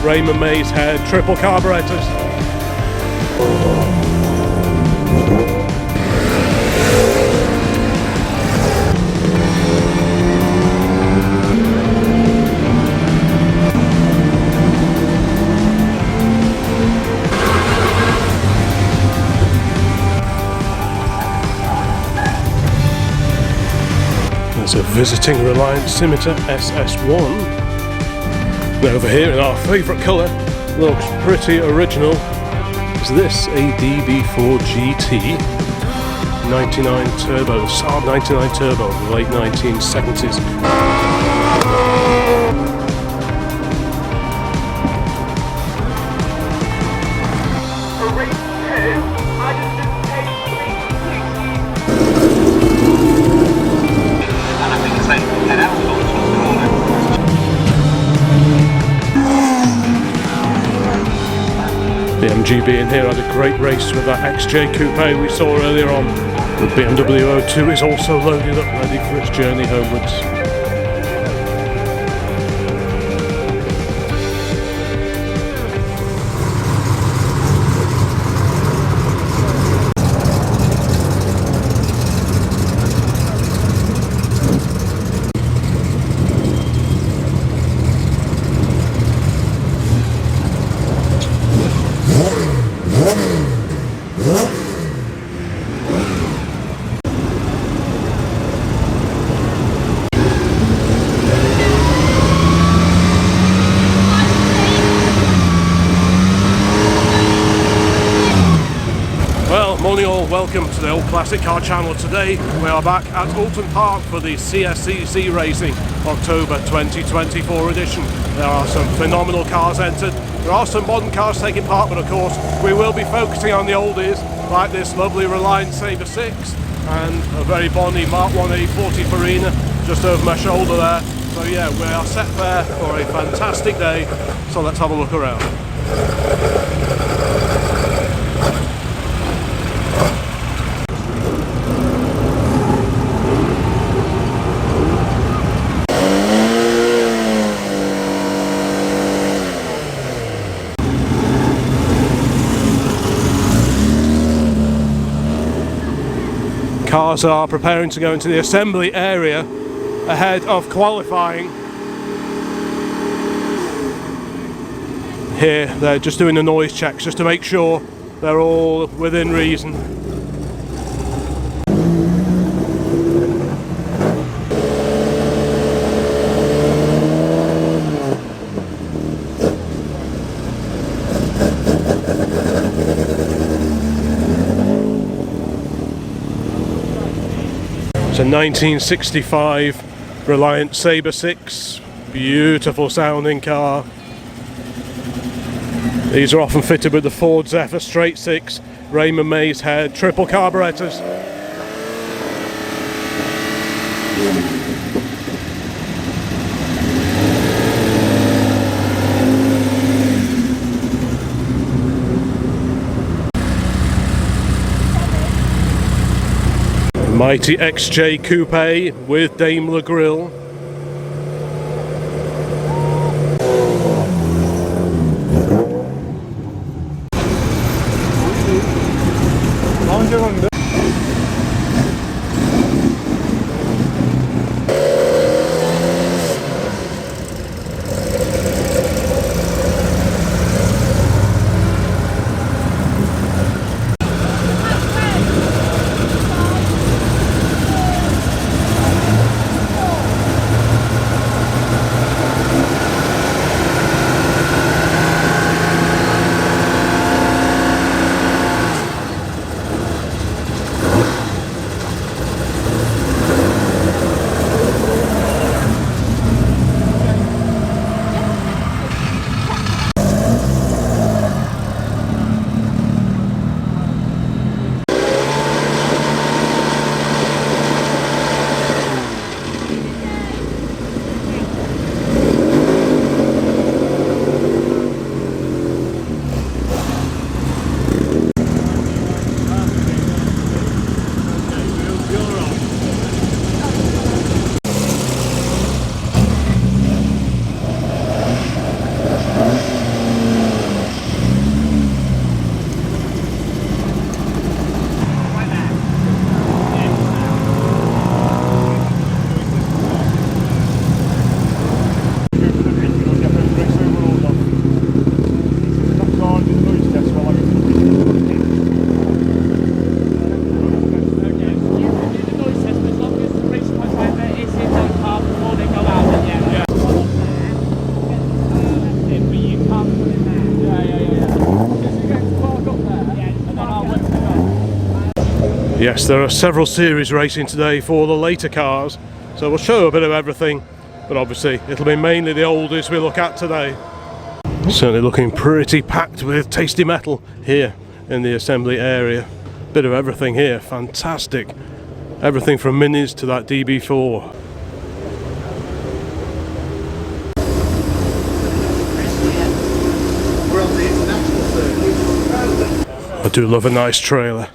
Raymond May's head, triple carburetors. There's a visiting Reliant Scimitar SS1. And over here in our favourite colour, looks pretty original, is this a DB4 GT 99 Turbo, Saab 99 Turbo, late 1970s. The MGB in here had a great race with that XJ Coupe we saw earlier on. The BMW 02 is also loaded up, ready for its journey homewards. Morning all, welcome to the Old Classic Car channel. Today we are back at Oulton Park for the CSCC Racing October 2024 edition. There are some phenomenal cars entered, there are some modern cars taking part, but of course we will be focusing on the oldies like this lovely Reliant Sabre 6 and a very bonny Mk1 A40 Farina just over my shoulder there. So yeah, we are set there for a fantastic day, so let's have a look around. Cars are preparing to go into the assembly area ahead of qualifying. Here they're just doing the noise checks just to make sure they're all within reason. It's a 1965 Reliant Sabre 6, beautiful sounding car. These are often fitted with the Ford Zephyr straight 6, Raymond May's head, triple carburetors. Mighty XJ Coupe with Daimler grille. Yes, there are several series racing today for the later cars, so we'll show a bit of everything, but obviously it'll be mainly the oldies we look at today. Certainly looking pretty packed with tasty metal here in the assembly area. Bit of everything here, fantastic. Everything from minis to that DB4. I do love a nice trailer.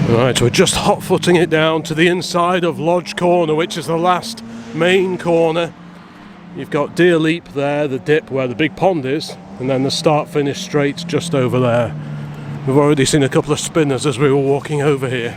Right, we're just hot-footing it down to the inside of Lodge Corner, which is the last main corner. You've got Deer Leap there, the dip where the big pond is, and then the start-finish straight just over there. We've already seen a couple of spinners as we were walking over here.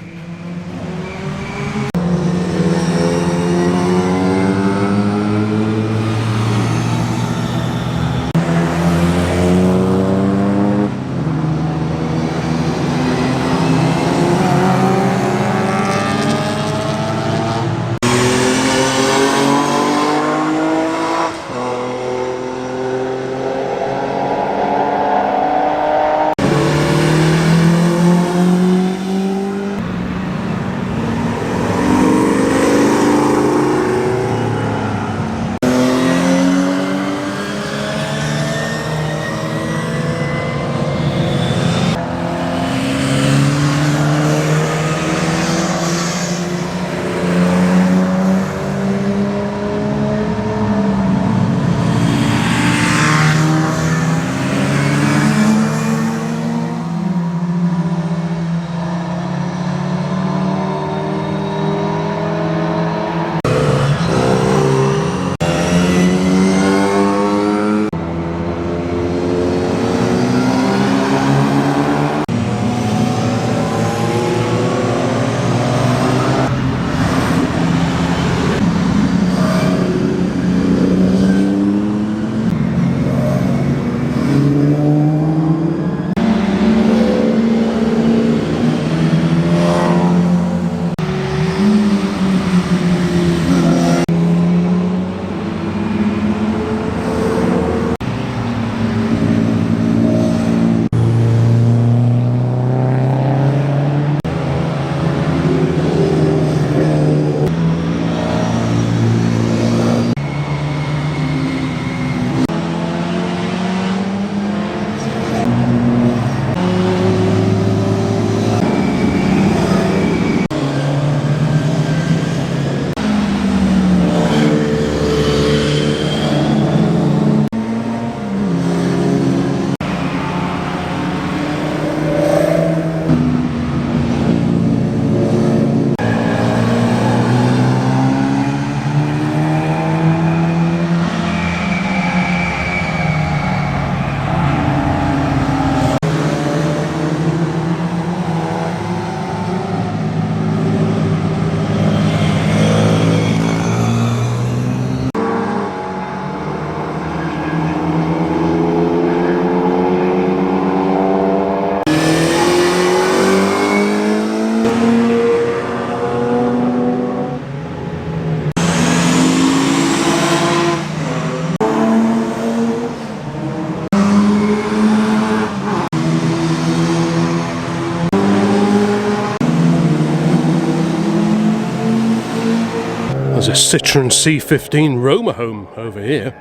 Citroen C15 Roma home over here.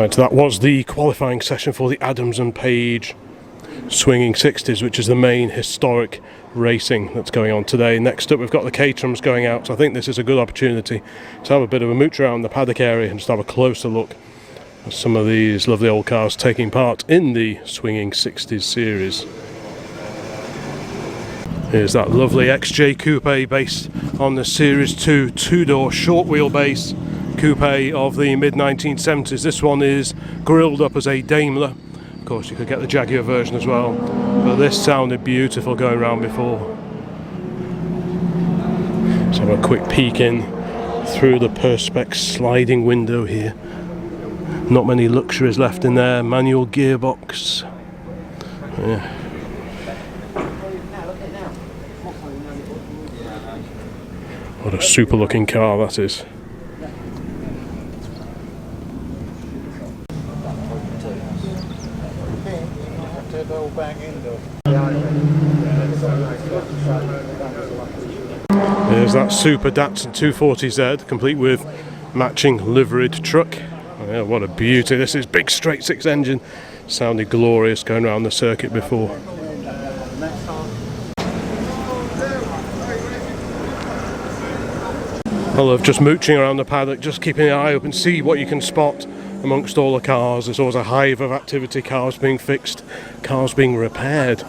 Right, that was the qualifying session for the Adams and Page Swinging 60s, which is the main historic racing that's going on today. Next up we've got the Caterhams going out, so I think this is a good opportunity to have a bit of a mooch around the Paddock area and just have a closer look at some of these lovely old cars taking part in the Swinging 60s series. Here's that lovely XJ Coupe based on the Series 2 two-door short wheelbase coupe of the mid-1970s. This one is grilled up as a Daimler. Of course, you could get the Jaguar version as well, but this sounded beautiful going around before. Let's have a quick peek in through the Perspex sliding window here. Not many luxuries left in there. Manual gearbox. Yeah. What a super looking car that is. There's that super Datsun 240Z, complete with matching liveried truck. Oh, yeah, what a beauty. This is big straight six engine. Sounded glorious going around the circuit before. I love just mooching around the paddock, just keeping an eye open, see what you can spot amongst all the cars. There's always a hive of activity, cars being fixed, cars being repaired.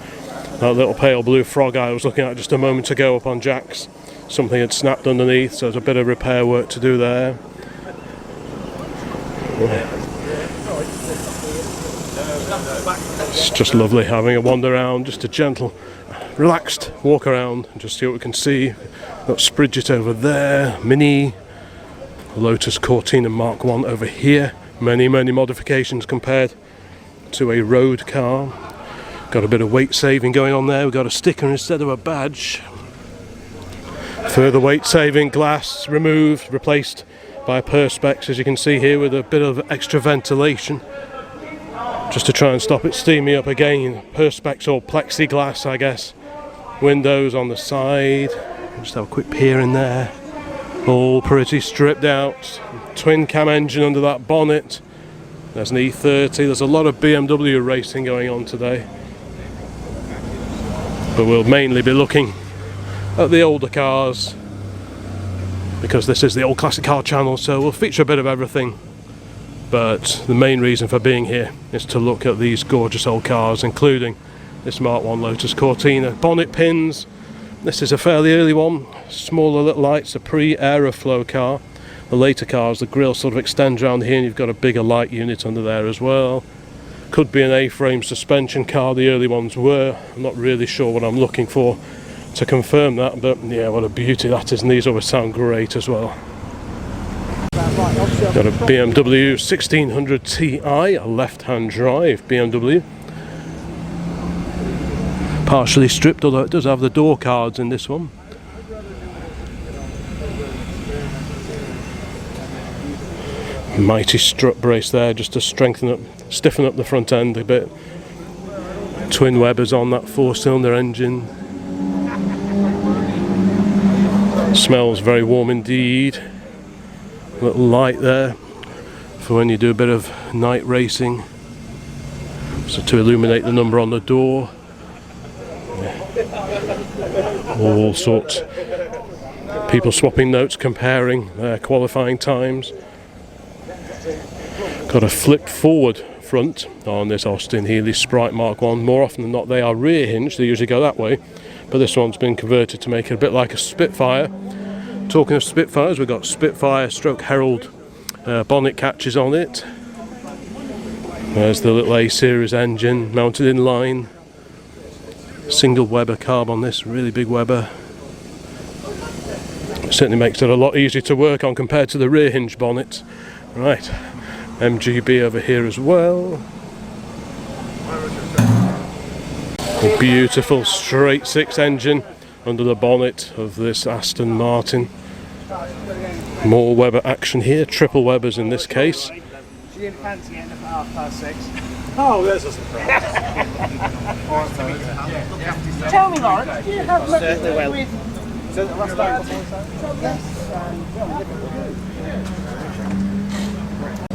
That little pale blue frog I was looking at just a moment ago up on Jack's, something had snapped underneath, so there's a bit of repair work to do there. It's just lovely having a wander around, just a gentle, relaxed walk around and just see what we can see. Got Sprites over there, Mini, Lotus Cortina Mk1 over here. Many modifications compared to a road car. Got a bit of weight saving going on there. We've got a sticker instead of a badge. Further weight saving, glass removed, replaced by perspex, as you can see here, with a bit of extra ventilation just to try and stop it steaming up again. Perspex or plexiglass, I guess. Windows on the side. Just have a quick peer in there. All pretty stripped out. Twin cam engine under that bonnet. There's an E30. There's a lot of BMW racing going on today, but we'll mainly be looking at the older cars because this is the Old Classic Car channel, so we'll feature a bit of everything. But the main reason for being here is to look at these gorgeous old cars, including this Mk1 Lotus Cortina. Bonnet pins. This is a fairly early one, smaller little lights, a pre-Aeroflow car. The later cars, the grille sort of extends around here and you've got a bigger light unit under there as well. Could be an A-frame suspension car, the early ones were. I'm not really sure what I'm looking for to confirm that, but yeah, what a beauty that is, and these always sound great as well. Got a BMW 1600 Ti, a left-hand drive BMW. Partially stripped, although it does have the door cards in this one. Mighty strut brace there just to stiffen up the front end a bit. Twin Webers on that 4-cylinder engine. Smells very warm indeed. Little light there for when you do a bit of night racing, so to illuminate the number on the door. All sorts. People swapping notes, comparing their qualifying times. Got a flip forward front on this Austin-Healey Sprite Mk1. More often than not they are rear hinged, they usually go that way, but this one's been converted to make it a bit like a Spitfire. Talking of Spitfires, we've got Spitfire stroke Herald bonnet catches on it. There's the little A-series engine mounted in line. Single Weber carb on this, really big Weber. It certainly makes it a lot easier to work on compared to the rear hinge bonnets. Right, MGB over here as well. A beautiful straight six engine under the bonnet of this Aston Martin. More Weber action here, triple Webers in this case. Oh, there's a surprise. Tell me, Lawrence, do you have Certainly will.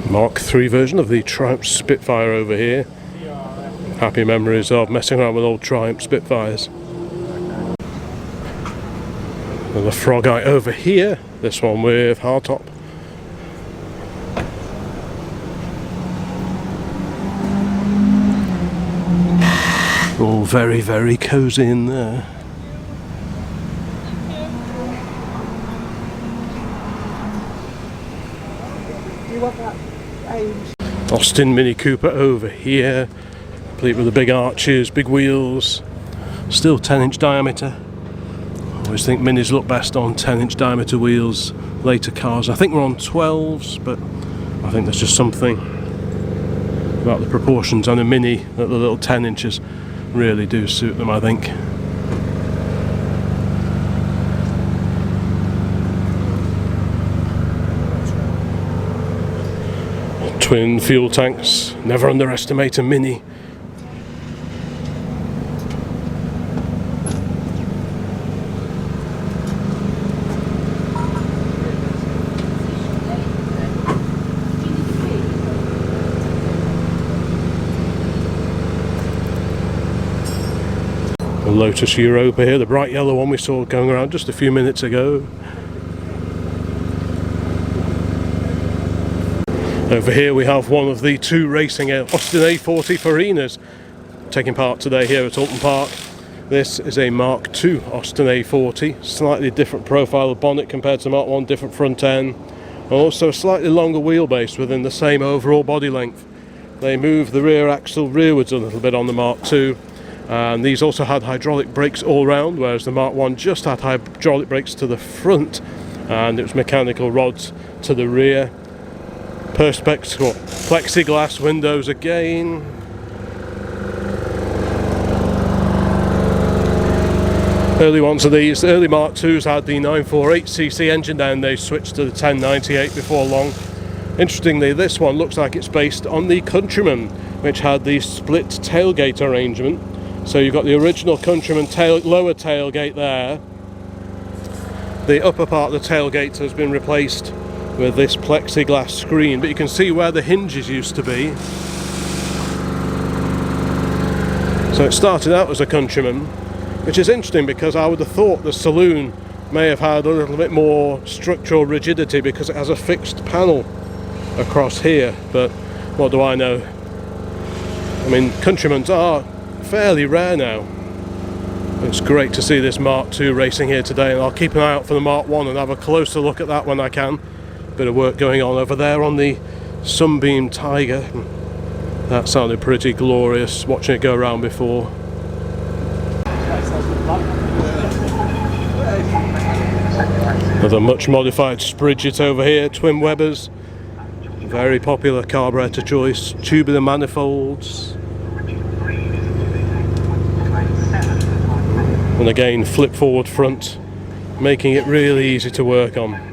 Mark III version of the Triumph Spitfire over here. Happy memories of messing around with old Triumph Spitfires. And the Frog Eye over here, this one with hardtop. All very, very cosy in there. Austin Mini Cooper over here, complete with the big arches, big wheels, still 10-inch diameter. I always think Minis look best on 10-inch diameter wheels. Later cars, I think we're on 12s, but I think there's just something about the proportions on a Mini that the little 10 inches really do suit them, I think. Twin fuel tanks, never underestimate a Mini. The Lotus Europa here, the bright yellow one we saw going around just a few minutes ago. Over here we have one of the two racing Austin A40 Farinas taking part today here at Oulton Park. This is a Mark II Austin A40, slightly different profile of bonnet compared to Mark 1, different front end, and also a slightly longer wheelbase within the same overall body length. They move the rear axle rearwards a little bit on the Mark II, and these also had hydraulic brakes all round, whereas the Mark 1 just had hydraulic brakes to the front and it was mechanical rods to the rear. Perspex, plexiglass windows again. Early ones of these, early Mark IIs had the 948cc engine down, they switched to the 1098 before long. Interestingly, this one looks like it's based on the Countryman, which had the split tailgate arrangement. So you've got the original Countryman lower tailgate there. The upper part of the tailgate has been replaced with this plexiglass screen, but you can see where the hinges used to be. So it started out as a Countryman, which is interesting because I would have thought the saloon may have had a little bit more structural rigidity because it has a fixed panel across here, but what do I know? I mean, Countrymans are fairly rare now. It's great to see this Mark II racing here today, and I'll keep an eye out for the Mark 1 and have a closer look at that when I can. Bit of work going on over there on the Sunbeam Tiger. That sounded pretty glorious watching it go around before. Another much modified Sprites over here, twin Webers, very popular carburetor choice, tubular manifolds, and again flip forward front, making it really easy to work on.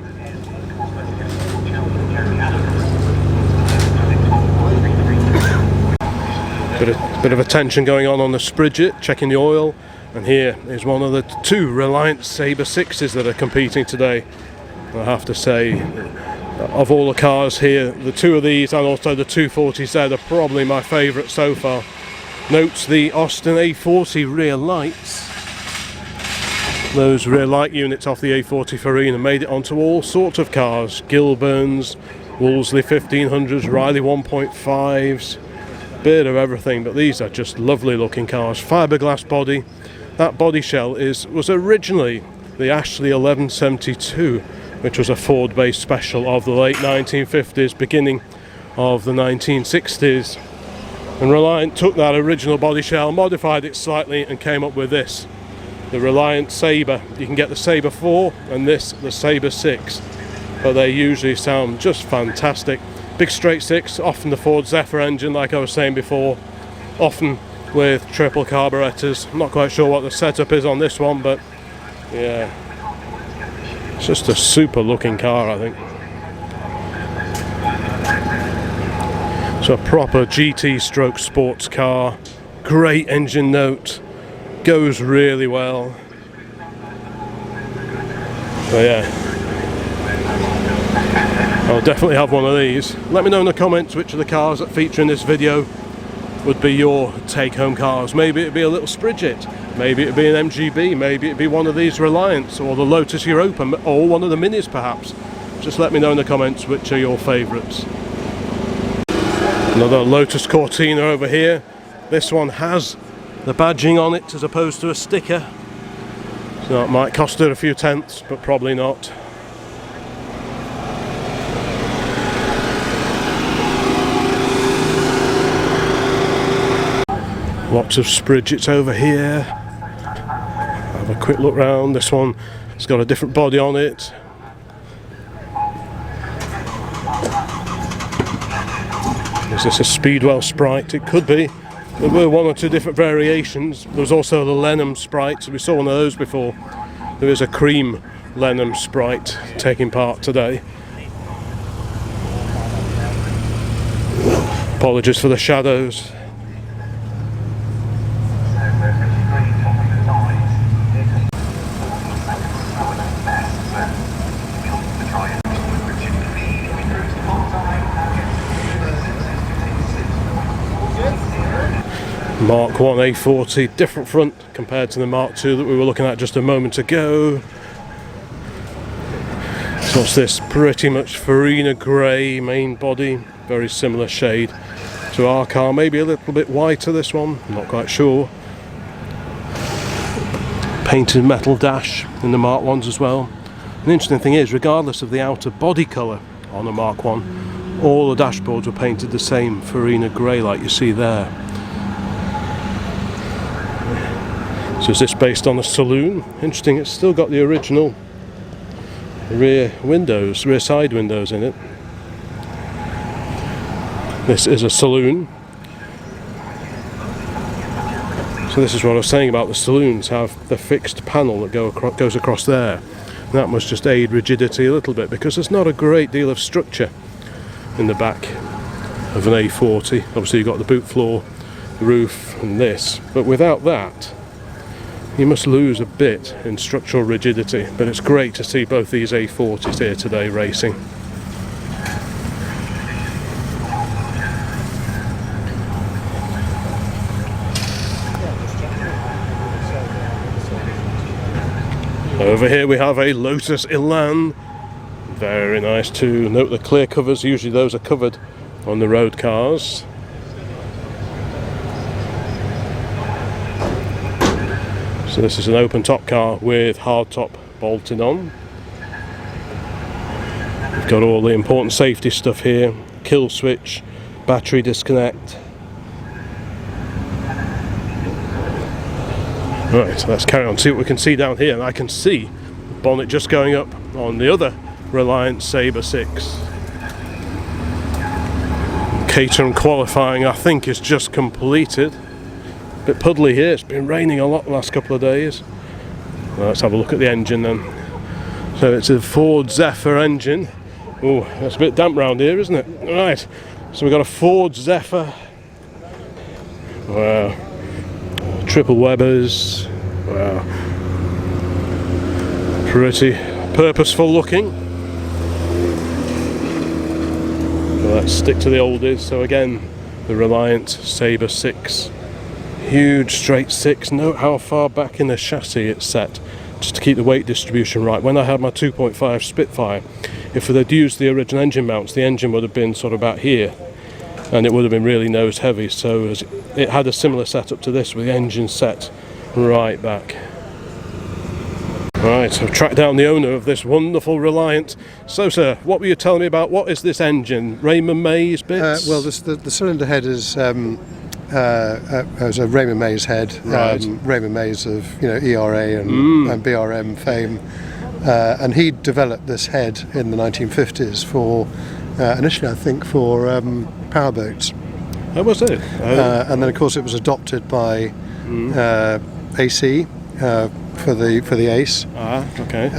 Bit of attention going on the Spriget, checking the oil, and here is one of the two Reliant Sabre 6s that are competing today. I have to say, of all the cars here, the two of these and also the 240Z are probably my favourite so far. Note the Austin A40 rear lights. Those rear light units off the A40 Farina made it onto all sorts of cars, Gilburns, Wolseley 1500s, Riley 1.5s, bit of everything, but these are just lovely looking cars. Fiberglass body. That body shell was originally the Ashley 1172, which was a Ford based special of the late 1950s, beginning of the 1960s, and Reliant took that original body shell, modified it slightly and came up with this, the Reliant Sabre. You can get the Sabre 4 and this, the Sabre 6, but they usually sound just fantastic. Big straight six, often the Ford Zephyr engine like I was saying before, often with triple carburetors. I'm not quite sure what the setup is on this one, but yeah, it's just a super looking car, I think. It's a proper GT stroke sports car, great engine note, goes really well. So yeah, I'll definitely have one of these. Let me know in the comments which of the cars that feature in this video would be your take-home cars. Maybe it'd be a little Spriget, maybe it'd be an MGB, maybe it'd be one of these Reliants or the Lotus Europa, or one of the Minis perhaps. Just let me know in the comments which are your favourites. Another Lotus Cortina over here. This one has the badging on it as opposed to a sticker, so it might cost it a few tenths, but probably not. Lots of Spridgets over here. Have a quick look round. This one has got a different body on it. Is this a Speedwell Sprite? It could be. There were one or two different variations. There was also the Lenham Sprite, so we saw one of those before. There is a cream Lenham Sprite taking part today. Apologies for the shadows. Mk1 A40, different front compared to the Mk2 that we were looking at just a moment ago. So it's this pretty much Farina grey main body, very similar shade to our car, maybe a little bit whiter this one, I'm not quite sure. Painted metal dash in the Mk1s as well. The interesting thing is, regardless of the outer body colour on a Mk1, all the dashboards were painted the same Farina grey like you see there. So is this based on a saloon? Interesting, it's still got the original rear side windows in it. This is a saloon. So this is what I was saying about the saloons, have the fixed panel that goes across there. And that must just aid rigidity a little bit, because there's not a great deal of structure in the back of an A40. Obviously you've got the boot floor, the roof and this, but without that you must lose a bit in structural rigidity. But it's great to see both these A40s here today racing. Over here we have a Lotus Elan, very nice too. Note the clear covers, usually those are covered on the road cars. So this is an open top car with hard top bolted on. We've got all the important safety stuff here, kill switch, battery disconnect. Right, let's carry on, see what we can see down here. And I can see the bonnet just going up on the other Reliant Sabre 6. Caterham qualifying, I think, is just completed. A bit puddly here, it's been raining a lot the last couple of days. Well, let's have a look at the engine then. So it's a Ford Zephyr engine. Oh, that's a bit damp round here, isn't it? Right, so we've got a Ford Zephyr. Wow. Triple Webers. Wow. Pretty purposeful looking. Well, let's stick to the oldies. So again, the Reliant Sabre 6. Huge straight 6. Note how far back in the chassis it's set, just to keep the weight distribution right. When I had my 2.5 Spitfire, if they'd used the original engine mounts, the engine would have been sort of about here, and it would have been really nose heavy. So it had a similar setup to this, with the engine set right back. Right, I've tracked down the owner of this wonderful Reliant. So sir, what were you telling me about? What is this engine? Raymond Mays bits? Well, the cylinder head is a Raymond Mays head. Right. Raymond Mays of ERA and BRM fame, and he developed this head in the 1950s for initially, I think, for powerboats. How was it? And then of course it was adopted by AC for the Ace. Okay.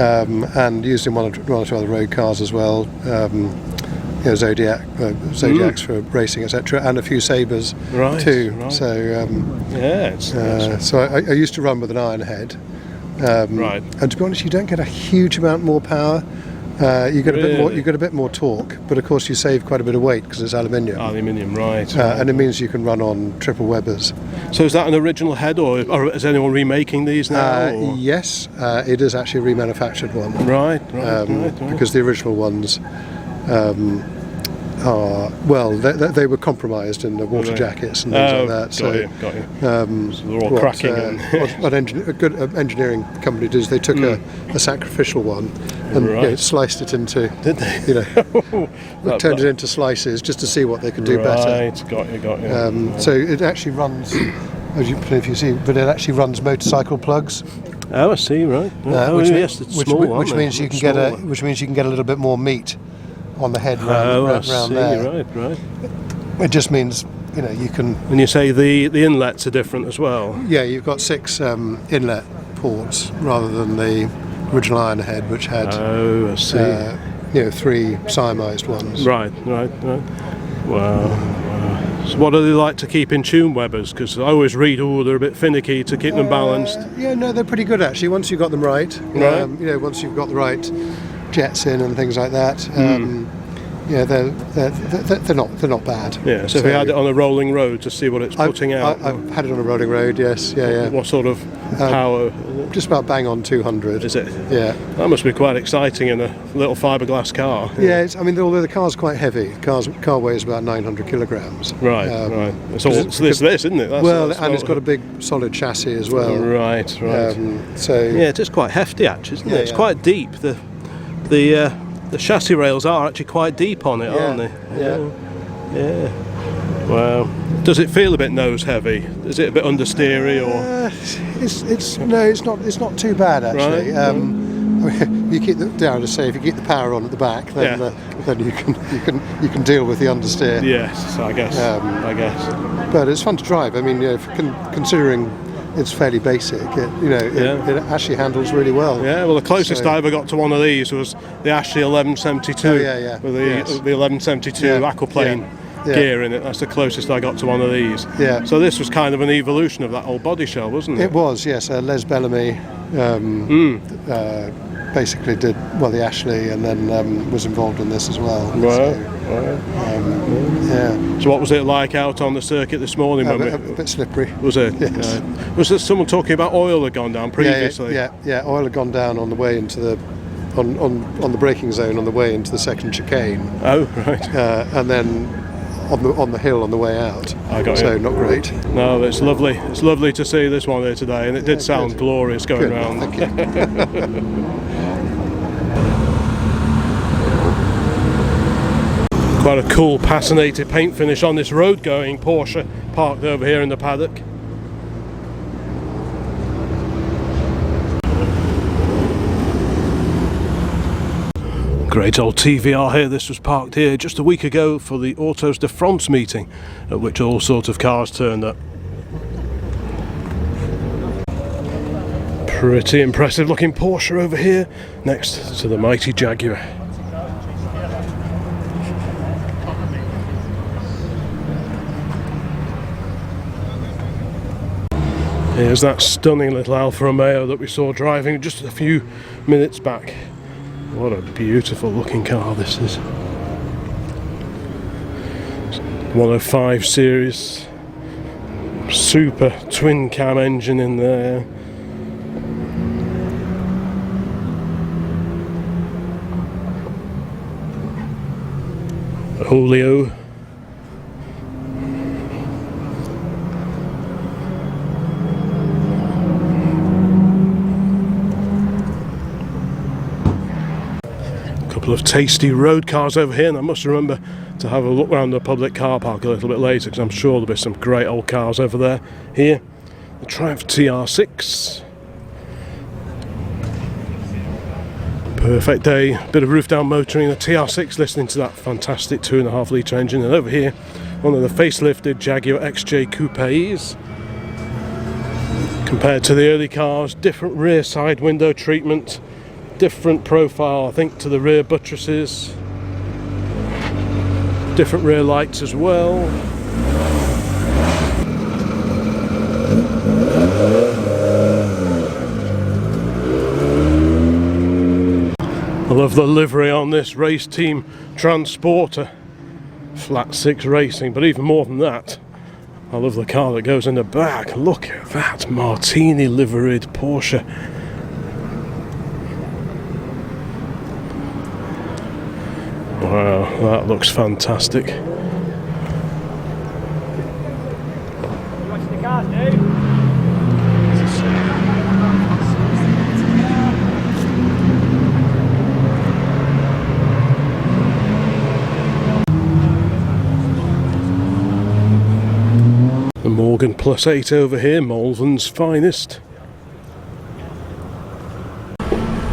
And used in one or two other road cars as well. Zodiacs for racing, etc., and a few Sabres too. Right. So so I used to run with an iron head. Right. And to be honest, you don't get a huge amount more power. You get a bit more torque, but of course you save quite a bit of weight because it's aluminium. Aluminium, right. And it means you can run on triple Webers. So is that an original head, or is anyone remaking these now? Yes, it is actually a remanufactured one. Right. Because the original ones they were compromised in the water jackets and things like that. So they're all cracking. What a good engineering company does, they took a sacrificial one and sliced it into. Did they? Turned it into slices just to see what they could do better. Right, got you. So it actually runs, as you see, but it actually runs motorcycle plugs. Oh, I see. Right. Which means you can get a little bit more meat on the head round there. Right. It just means you can. And you say the inlets are different as well. Yeah, you've got 6 inlet ports rather than the original iron head, which had 3 siamized ones. Right. Wow. So what do they like to keep in tune, Webbers? Because I always read, oh, they're a bit finicky to keep them balanced. Yeah, no, they're pretty good actually. Once you've got them right, Right. you know, once you've got the right jets in and things like that, yeah, they're not bad. Yeah. So if you had it on a rolling road to see what it's putting out. I've had it on a rolling road. Yes. Yeah. What sort of power? Just about bang on 200. Is it? Yeah. That must be quite exciting in a little fiberglass car. Yeah, I mean, although the car's quite heavy, the car weighs about 900 kilograms. Right, right. It's all this, isn't it? And it's got a big solid chassis as well. Right. So yeah, it is quite hefty actually, isn't it? It's quite deep. The chassis rails are actually quite deep on it, aren't they? Yeah. Wow. Does it feel a bit nose heavy? Is it a bit understeery or? It's not too bad actually. Right. You keep if you keep the power on at the back, then you can deal with the understeer. Yes, I guess. But it's fun to drive. I mean, considering it's fairly basic, it actually handles really well. Yeah, well, the closest I ever got to one of these was the Ashley 1172. Oh, yeah. With the 1172 aquaplane gear in it. That's the closest I got to one of these. Yeah. So this was kind of an evolution of that old body shell, wasn't it? It was, yes. Les Bellamy basically did the Ashley, and then was involved in this as well. So what was it like out on the circuit this morning? A bit slippery. Was it? Yes. Was there someone talking about oil had gone down previously? Yeah. Oil had gone down on the way into the on the braking zone on the way into the second chicane. Oh, right. And then on the hill on the way out. I got so you. Not great. No, it's lovely. It's lovely to see this one here today, and it did sound glorious going round. Thank you. Quite a cool patinated paint finish on this road going Porsche parked over here in the paddock. Great old TVR here. This was parked here just a week ago for the Autos de France meeting, at which all sorts of cars turned up. Pretty impressive looking Porsche over here next to the mighty Jaguar. Here's that stunning little Alfa Romeo that we saw driving just a few minutes back. What a beautiful looking car this is. 105 series, super twin cam engine in there. Julio. Couple of tasty road cars over here, and I must remember to have a look around the public car park a little bit later, because I'm sure there'll be some great old cars over there. Here, the Triumph TR6. Perfect day, bit of roof down motoring, the TR6 listening to that fantastic 2.5 litre engine, and over here one of the facelifted Jaguar XJ Coupes. Compared to the early cars, different rear side window treatment, different profile I think to the rear buttresses, different rear lights as well. I love the livery on this race team Transporter, flat 6 racing, but even more than that, I love the car that goes in the back. Look at that Martini liveried Porsche. Wow, that looks fantastic. The Morgan Plus 8 over here, Malvern's finest.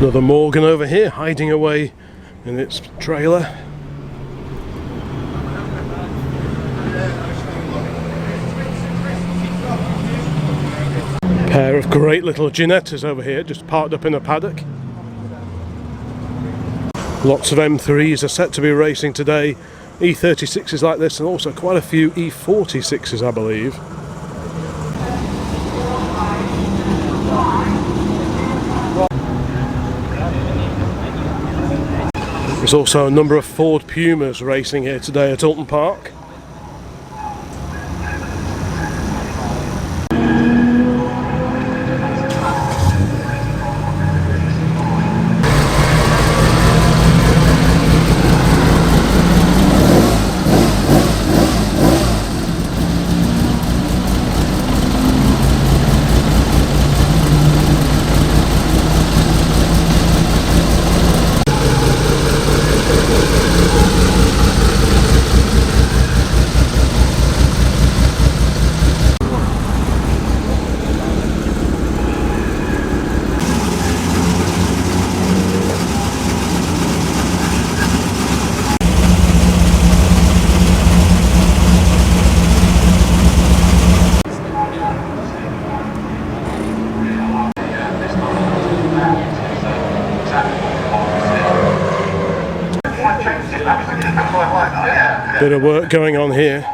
Another Morgan over here, hiding away in its trailer. Pair of great little Ginettas over here, just parked up in a paddock. Lots of M3s are set to be racing today E36s like this, and also quite a few E46s, I believe. There's also a number of Ford Pumas racing here today at Oulton Park. Bit of work going on here.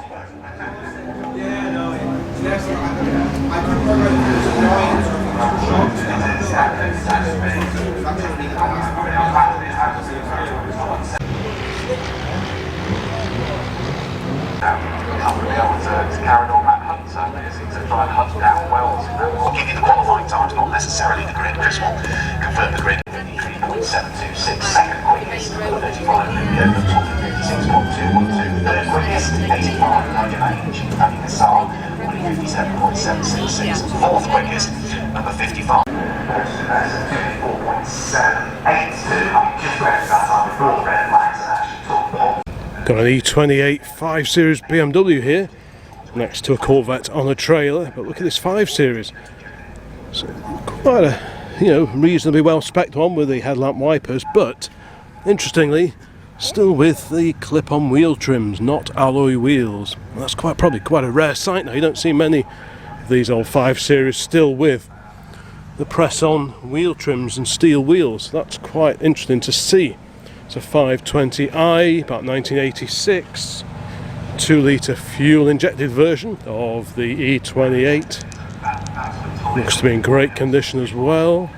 Give you the qualifying times, not necessarily the grid. Chris will confirm the grid. 3.726 second quickest, 35 Lumiere, 56.212 third quickest, 85.98 Danny Nassar, 57.766 fourth quickest, number 55. 54.782. Just grabbed that time before the red flags and actually took the pole. Got an E28 5 Series BMW here, next to a Corvette on a trailer, but look at this 5 Series. So quite a, reasonably well spec'd one with the headlamp wipers, but interestingly, still with the clip-on wheel trims, not alloy wheels. And that's probably quite a rare sight now. You don't see many of these old 5 Series still with the press-on wheel trims and steel wheels. That's quite interesting to see. It's a 520i, about 1986, 2-litre fuel-injected version of the E28. Looks to be in great condition as well.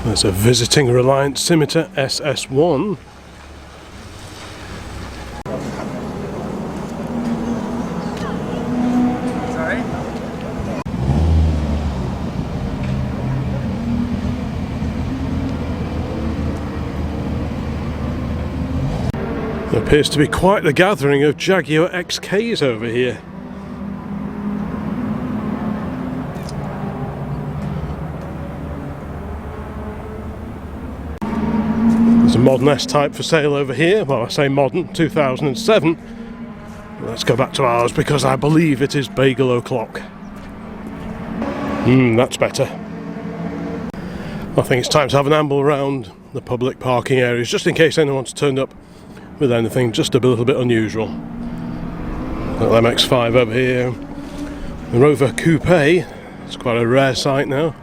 There's a visiting Reliant Scimitar SS1. Sorry? There appears to be quite the gathering of Jaguar XKs over here. There's a modern S-Type for sale over here. Well, I say modern, 2007. Let's go back to ours because I believe it is Bagel O'Clock. That's better. I think it's time to have an amble around the public parking areas, just in case anyone's turned up with anything just a little bit unusual. Little MX-5 over here. The Rover Coupe. It's quite a rare sight now.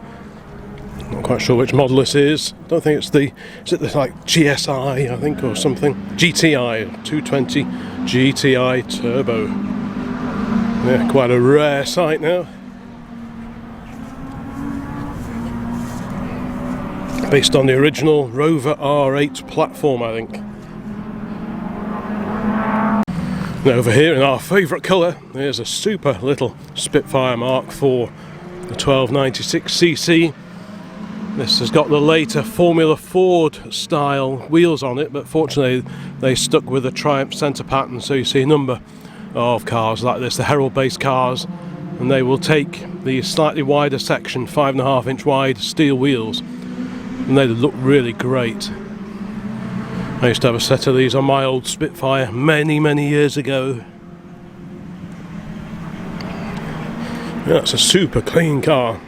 Not quite sure which model this is. Don't think it's the... Is it the like GSI, I think, or something? GTI, 220 GTI Turbo. Yeah, quite a rare sight now. based on the original Rover R8 platform, I think. And over here in our favourite colour, there's a super little Spitfire Mark IV, the 1296cc. This has got the later Formula Ford style wheels on it, but fortunately they stuck with the Triumph centre pattern, so you see a number of cars like this, the Herald based cars, and they will take the slightly wider section, 5.5 inch wide steel wheels, and they look really great. I used to have a set of these on my old Spitfire many years ago. Yeah, it's a super clean car.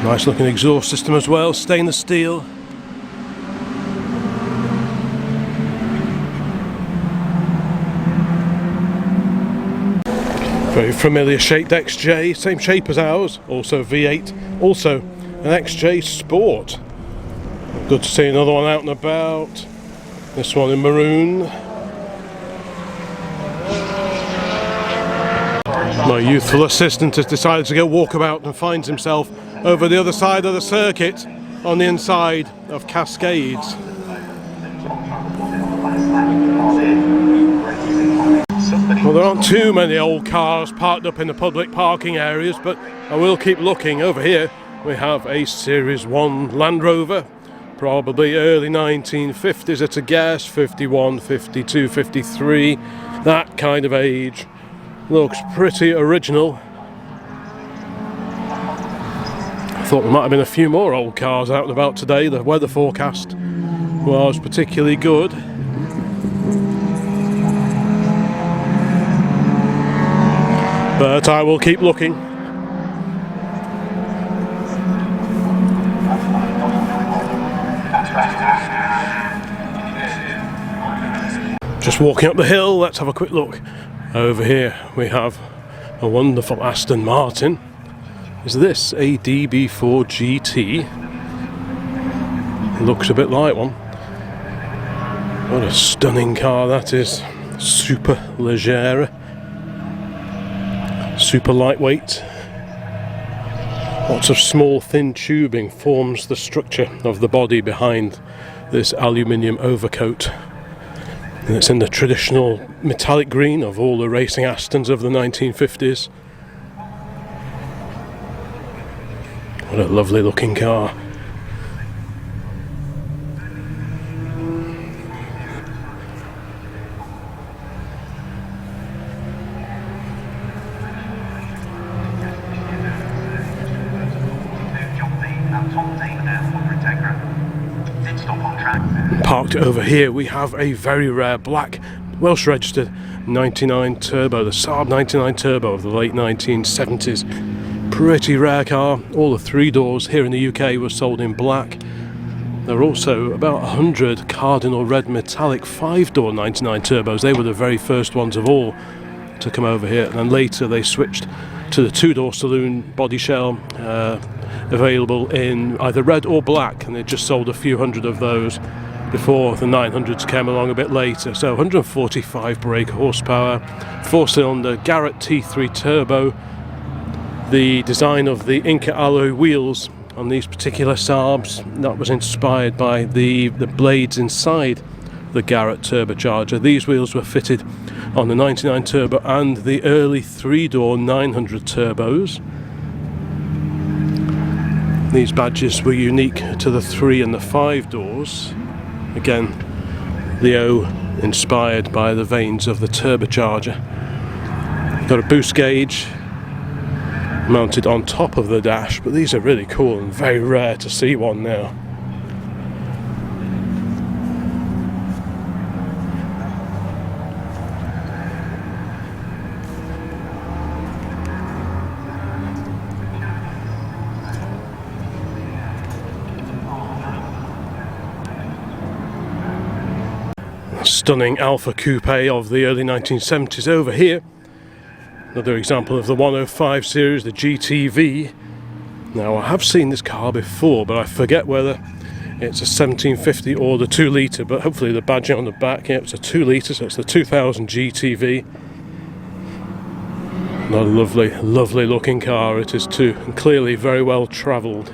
Nice looking exhaust system as well, stainless steel. Very familiar shaped XJ, same shape as ours, also V8, also an XJ Sport. Good to see another one out and about. This one in maroon. My youthful assistant has decided to go walkabout and finds himself over the other side of the circuit on the inside of Cascades. Well, there aren't too many old cars parked up in the public parking areas, but I will keep looking. Over here we have a Series 1 Land Rover, probably early 1950s at a guess, 51, 52, 53, that kind of age. Looks pretty original. I thought there might have been a few more old cars out and about today. The weather forecast was particularly good. But I will keep looking. Just walking up the hill, let's have a quick look. Over here we have a wonderful Aston Martin. Is this a DB4 GT? Looks a bit like one. What a stunning car that is. Super légère. Super lightweight. Lots of small thin tubing forms the structure of the body behind this aluminium overcoat. And it's in the traditional metallic green of all the racing Astons of the 1950s. What a lovely looking car. Parked over here we have a very rare black Welsh registered 99 Turbo, the Saab 99 Turbo of the late 1970s. Pretty rare car. All the three doors here in the UK were sold in black. There are also about 100 cardinal red metallic 5-door 99 Turbos. They were the very first ones of all to come over here, and then later they switched to the 2-door saloon body shell, available in either red or black, and they just sold a few hundred of those before the 900s came along a bit later. So 145 brake horsepower, 4-cylinder Garrett T3 turbo. The design of the Inca alloy wheels on these particular Saabs, that was inspired by the blades inside the Garrett turbocharger. These wheels were fitted on the 99 Turbo and the early 3-door 900 turbos. These badges were unique to the 3 and the 5 doors. Again, the O inspired by the vanes of the turbocharger. Got a boost gauge mounted on top of the dash, but these are really cool and very rare to see one now. Stunning Alfa Coupe of the early 1970s over here. Another example of the 105 series, the GTV. Now, I have seen this car before, but I forget whether it's a 1750 or the 2 litre, but hopefully the badging on the back, yeah, it's a 2 litre, so it's the 2000 GTV. A lovely, lovely looking car it is too, and clearly very well travelled.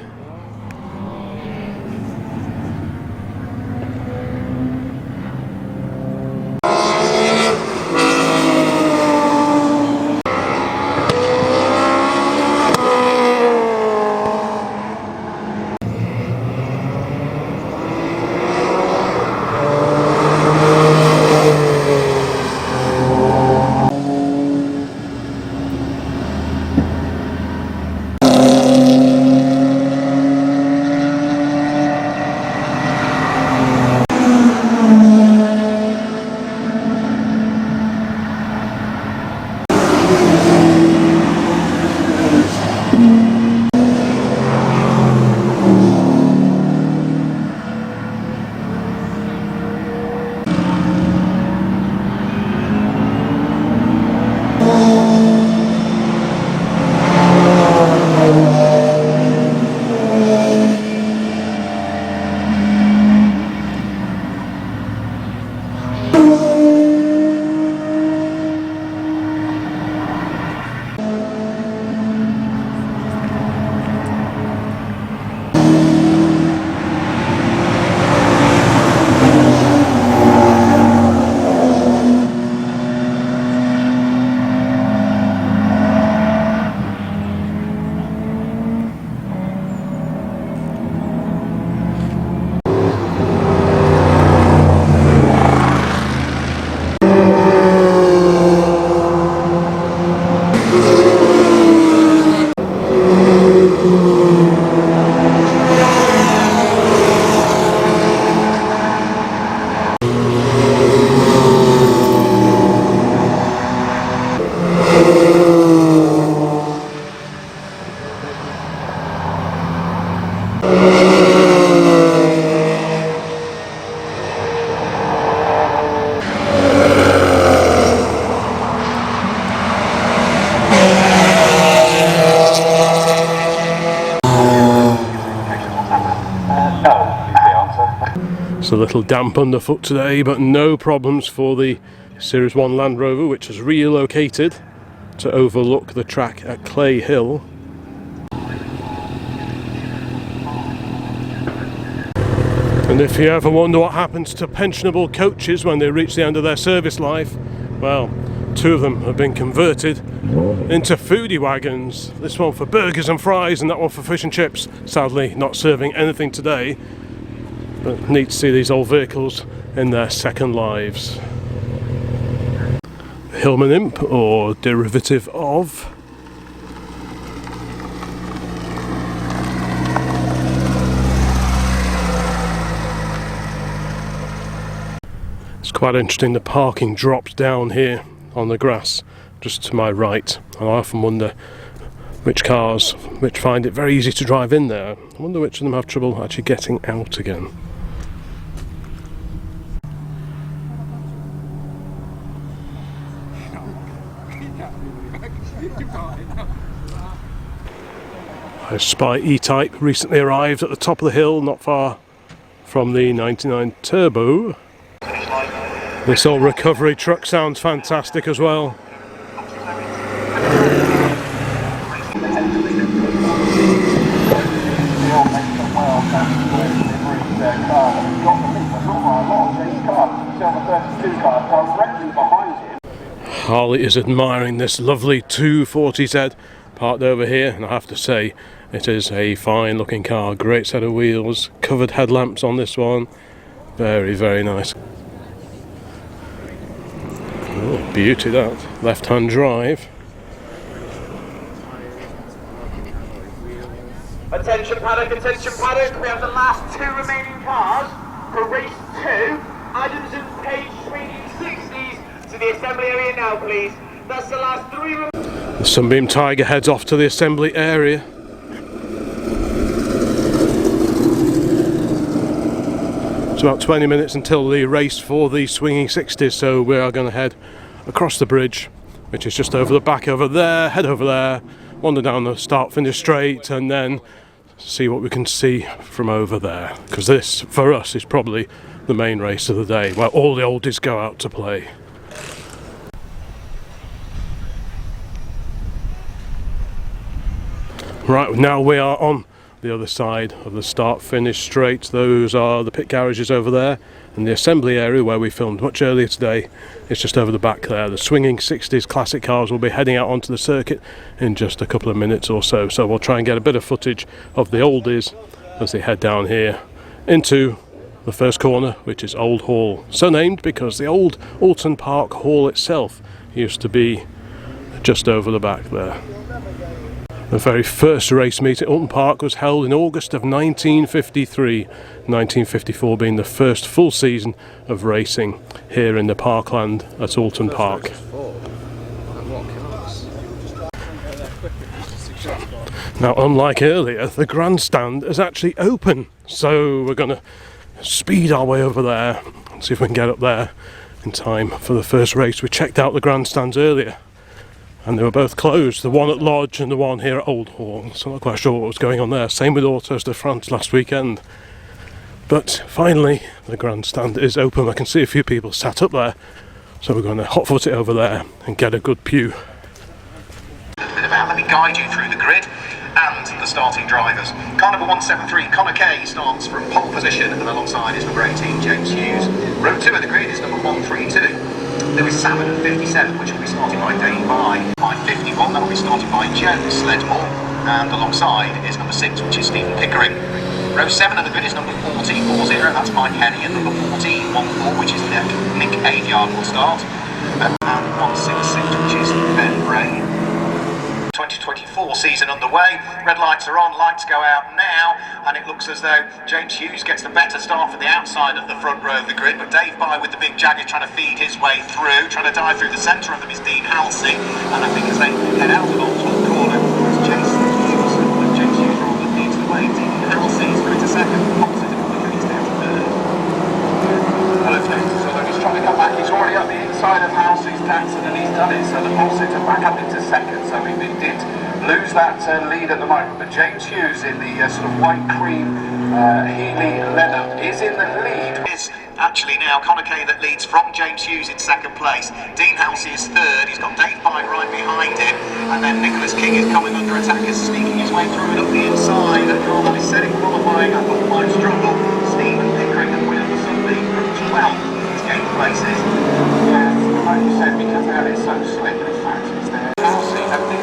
It's a little damp underfoot today, but no problems for the Series 1 Land Rover, which has relocated to overlook the track at Clay Hill. And if you ever wonder what happens to pensionable coaches when they reach the end of their service life, well, 2 of them have been converted into foodie wagons. This one for burgers and fries and that one for fish and chips. Sadly not serving anything today, but neat to see these old vehicles in their second lives. Hillman Imp, or derivative of. It's quite interesting, the parking drops down here on the grass just to my right, and I often wonder which cars which find it very easy to drive in there. I wonder which of them have trouble actually getting out again. A Spy E-Type recently arrived at the top of the hill, not far from the 99 Turbo. This old recovery truck sounds fantastic as well. Harley is admiring this lovely 240Z parked over here, and I have to say it is a fine looking car. Great set of wheels, covered headlamps on this one, very, very nice. Oh, beauty that, left hand drive. Attention Paddock, attention Paddock, we have the last 2 remaining cars for race 2. Adams and Page swinging 60s to the assembly area now please. That's the last 3 The Sunbeam Tiger heads off to the assembly area. It's about 20 minutes until the race for the swinging 60s, so we are going to head across the bridge, which is just over the back over there, head over there, wander down the start finish straight, and then see what we can see from over there, because this for us is probably the main race of the day where all the oldies go out to play. Right, now we are on the other side of the start-finish straight. Those are the pit garages over there, and the assembly area where we filmed much earlier today is just over the back there. The swinging 60s classic cars will be heading out onto the circuit in just a couple of minutes or so, so we'll try and get a bit of footage of the oldies as they head down here into the first corner, which is Old Hall, so named because the old Oulton Park Hall itself used to be just over the back there. The very first race meet at Oulton Park was held in August of 1953, 1954 being the first full season of racing here in the parkland at Oulton Park. Now, unlike earlier, the grandstand is actually open, so we're going to speed our way over there and see if we can get up there in time for the first race. We checked out the grandstands earlier and they were both closed, the one at Lodge and the one here at Old Hall, so I'm not quite sure what was going on there. Same with Autos de France last weekend. But finally the grandstand is open. I can see a few people sat up there, so we're going to hot foot it over there and get a good pew. Let me guide you through the grid and the starting drivers. Car number 173, Connor Kay, starts from pole position, and alongside is number 18, James Hughes. Row 2 of the grid is number 132. Lewis Salmon at 57, which will be started by Dave By. 51, that will be started by Joe Sledmore, and alongside is number 6, which is Stephen Pickering. Row 7 of the grid is number 1440, that's Mike Henny, and number 1414, which is Nick Aviard, will start, and 166, which is Ben Bray. 2024 season underway. Red lights are on, lights go out now, and it looks as though James Hughes gets the better start from the outside of the front row of the grid, but Dave By with the big Jaguar trying to feed his way through, trying to dive through the centre of them is Dean Halsey, and I think as they head out of Old Hall corner, it's Jason Hughes, and James Hughes rather leads the way. Dean Halsey is through to second, opposite of Pickering down to third. Hello, so he's trying to come back, he's already up the inside of Halsey's Datsun, and he's done it, so the pole sitter back up into second, so he did lose that lead at the moment, but James Hughes in the sort of white cream Healey leather is in the lead. It's actually now Connor Kay that leads from James Hughes in second place. Dean Halsey is third, he's got Dave By right behind him, and then Nicholas King is coming under attack, is sneaking his way through it up the inside, and rather be setting qualifying, I thought might struggle. Stephen Pickering and Will Sunday from 12th to gain places. Yeah, like you said, because now it's so slick, in fact, it's there.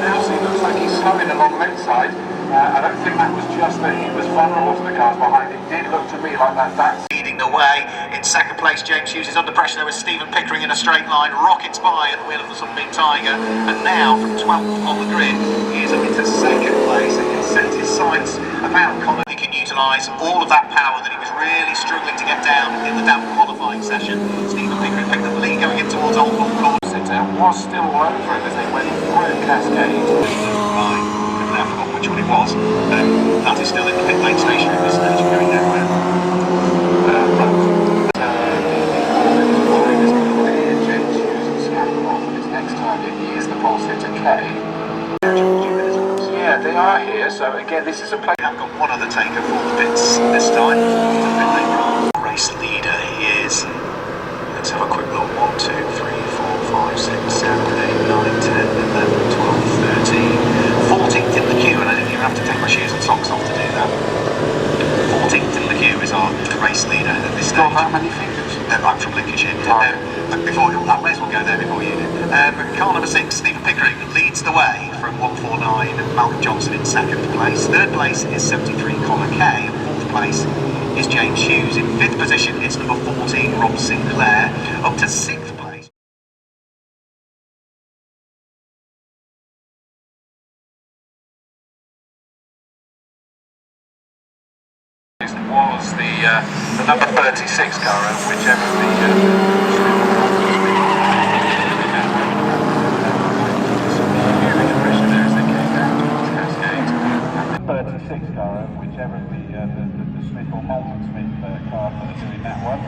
Halsey looks like he's slowing along left side. I don't think that was just that he was vulnerable to the cars behind. It did look to me like that's leading the way. In second place, James Hughes is under pressure there with Stephen Pickering in a straight line. Rockets by at the wheel of the Sunbeam Tiger. And now, from 12th on the grid, he is up into second place and can set his sights about Connor. He can utilise all of that power that he was really struggling to get down in the damp qualifying session. Stephen Pickering picked up the lead going in towards Old Hall Course. Was still all over him as they went through Cascade. I forgot which one it was. That is still in the pit lane station at this stage, going nowhere. James Hughes and Scandal. His next target is the pole sitter Kay. Yeah, they are here. So again, this is a play. I've got one other taker for the pits this time. The pit lane race leader he is. Let's have a quick look. 1, 2, 3, 4, 5, 6, 7, 8, 9, 10, 11, 12, 13, 14th in the queue, and I didn't even have to take my shoes and socks off to do that. 14th in the queue is our race leader at this stage. Not that many fingers. I'm from Lincolnshire. Before I may as well go there before you do. Car number 6, Stephen Pickering, leads the way from 149. Malcolm Johnson in second place. Third place is 73 Connor Kay, and fourth place is James Hughes. In fifth position, it's number 14 Rob Sinclair. Up to sixth place. Was the number 36 car, whichever the Smith or Moulton Smith car that are doing that one.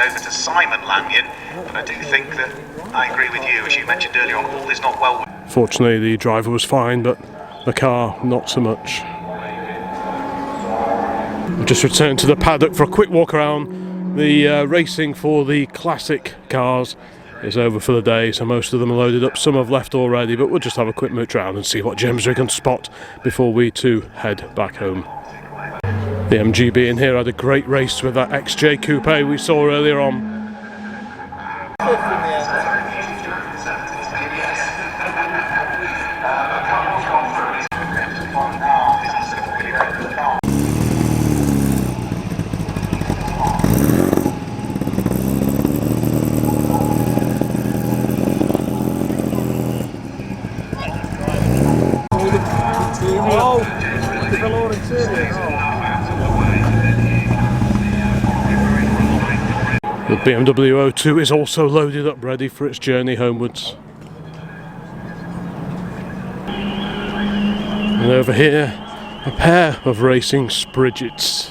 over to Simon Lanyon, but I do think that I agree with you, as you mentioned earlier on, all is not well. Fortunately, the driver was fine, but the car not so much. We've just returned to the paddock for a quick walk around. The racing for the classic cars is over for the day, so most of them are loaded up. Some have left already, but we'll just have a quick mooch around and see what gems we can spot before we too head back home. The MGB in here had a great race with that XJ Coupe we saw earlier on. The BMW 02 is also loaded up, ready for its journey homewards. And over here, a pair of racing Sprites.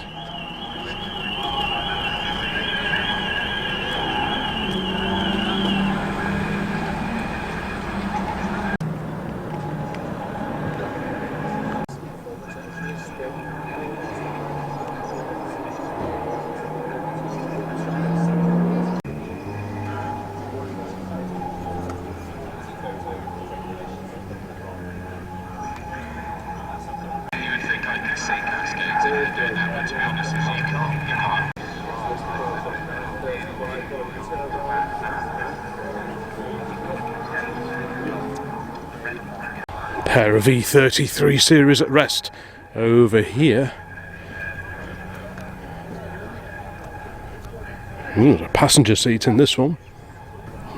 Pair of E33 series at rest over here. There's a passenger seat in this one.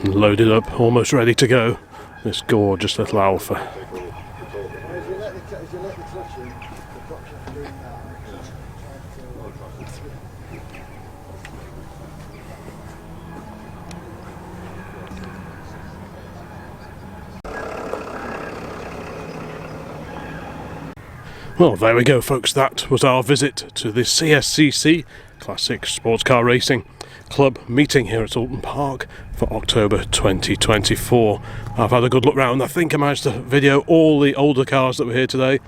Loaded up, almost ready to go. This gorgeous little Alfa. Well, there we go, folks. That was our visit to the CSCC, Classic Sports Car Racing Club meeting here at Oulton Park for October 2024. I've had a good look round. I think I managed to video all the older cars that were here today.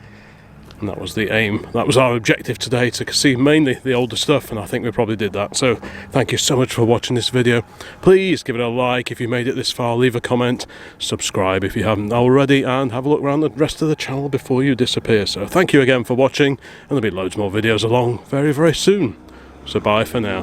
And that was the aim. That was our objective today, to see mainly the older stuff, and I think we probably did that. So thank you so much for watching this video. Please give it a like if you made it this far, leave a comment, subscribe if you haven't already, and have a look around the rest of the channel before you disappear. So thank you again for watching, and there'll be loads more videos along very, very soon. So bye for now.